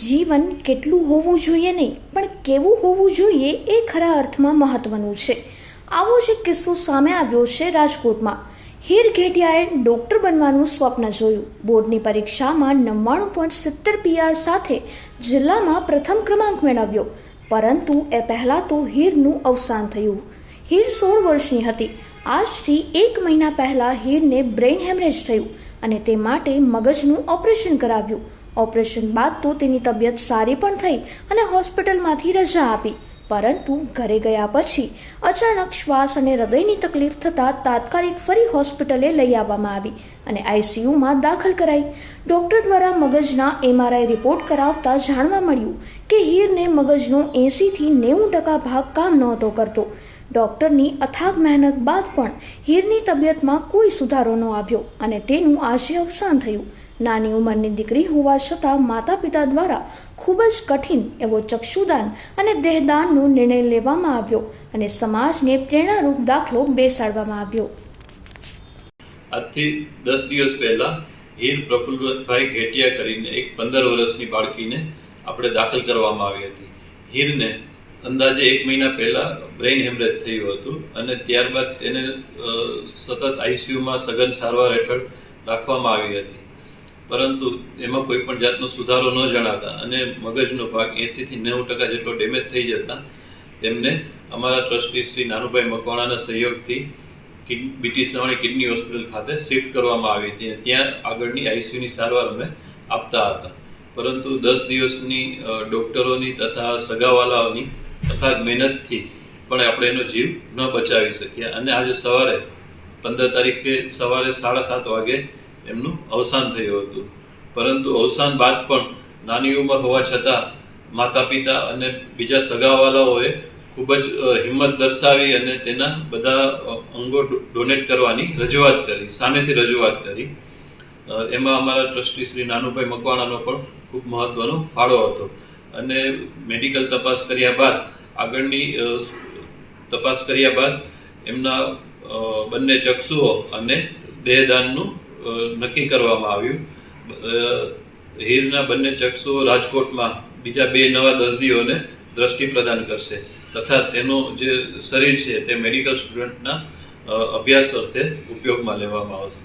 જીવન કેટલું હોવું જોઈએ નહીં પણ કેવું હોવું જોઈએ એ ખરા અર્થમાં મહત્વનું છે. આવો જ એક કિસ્સો સામે આવ્યો છે રાજકોટમાં. હીર ઘેટિયાએ ડૉક્ટર બનવાનું સ્વપ્ન જોયું. બોર્ડની પરીક્ષામાં 99.70 PR સાથે જિલ્લામાં પ્રથમ ક્રમાંક મેળવ્યો. પરંતુ એ પહેલાં તો હીરનું અવસાન થયું. હીર 16 વર્ષની હતી. આજથી 1 મહિના પહેલાં હીરને બ્રેઇન હેમરેજ થયું અને તે માટે મગજનું ઓપરેશન કરાવ્યું. ઓપરેશન બાદ તો તેની તબિયત સારી પણ થઈ અને હોસ્પિટલમાંથી રજા આપી. પરંતુ ઘરે ગયા પછી અચાનક શ્વાસ અને હૃદયની તકલીફ થતાં તાત્કાલિક ફરી હોસ્પિટલે લઈ આવવામાં આવી અને ICUમાં દાખલ કરાઈ. ડૉક્ટર દ્વારા મગજના MRI રિપોર્ટ કરાવતા જાણવા મળ્યું કે હીરને મગજનો 80થી 90% ભાગ કામ નહોતો કરતો. ડૉક્ટરની અથાગ મહેનત બાદ પણ હીરની તબિયતમાં કોઈ સુધારો ન આવ્યો અને તેનું આજે અવસાન થયું. નાની ઉંમરની દીકરી હોવા છતાં માતા પિતા દ્વારા ખૂબ જ કઠિન એવો ચક્ષુદાન અને દેહદાનનો નિર્ણય લેવામાં આવ્યો અને સમાજને પ્રેરણારૂપ દાખલો બેસાડવામાં આવ્યો. આજથી 10 દિવસ પહેલા હીર પ્રફુલ્લભાઈ ઘેટિયા કરીને એક 15 વર્ષની બાળકીને આપણે દાખલ કરવામાં આવી હતી. હીરને અંદાજે 1 મહિના પહેલા બ્રેઇન હેમરેજ થયું હતું અને ત્યારબાદ તેને સતત ICUમાં સઘન સારવાર હેઠળ રાખવામાં આવી હતી. પરંતુ એમાં કોઈ પણ જાતનો સુધારો ન જણાતા અને મગજનો ભાગ 80થી 90% જેટલો ડેમેજ થઈ જતા તેમને અમારા ટ્રસ્ટી શ્રી નાનુભાઈ મકવાણાના સહયોગથી BT સવાણી કિડની હોસ્પિટલ ખાતે શિફ્ટ કરવામાં આવી હતી. ત્યાં આગળની ICUની સારવાર અમે આપતા હતા. પરંતુ 10 દિવસની ડૉક્ટરોની તથા સગાવાલાઓની અથાગ મહેનતથી પણ આપણે એનો જીવ ન બચાવી શક્યા અને આજે સવારે 15 તારીખે સવારે 7:30 વાગે એમનું અવસાન થયું હતું. પરંતુ અવસાન બાદ પણ નાની ઉંમર હોવા છતાં માતા પિતા અને બીજા સગાવાલાઓએ ખૂબ જ હિંમત દર્શાવી અને તેના બધા અંગો ડોનેટ કરવાની રજૂઆત કરી, સામેથી રજૂઆત કરી. એમાં અમારા ટ્રસ્ટી શ્રી નાનુભાઈ મકવાણાનો પણ ખૂબ મહત્વનો ફાળો હતો અને મેડિકલ તપાસ કર્યા બાદ આગળની તપાસ કર્યા બાદ એમના બંને ચક્ષુઓ અને દેહદાનનું નક્કી કરવામાં આવ્યું. હીરના બંને ચક્ષુઓ રાજકોટમાં બીજા 2 નવા દર્દીઓને દ્રષ્ટિ પ્રદાન કરશે તથા તેનું જે શરીર છે તે મેડિકલ સ્ટુડન્ટના અભ્યાસ અર્થે ઉપયોગમાં લેવામાં આવશે.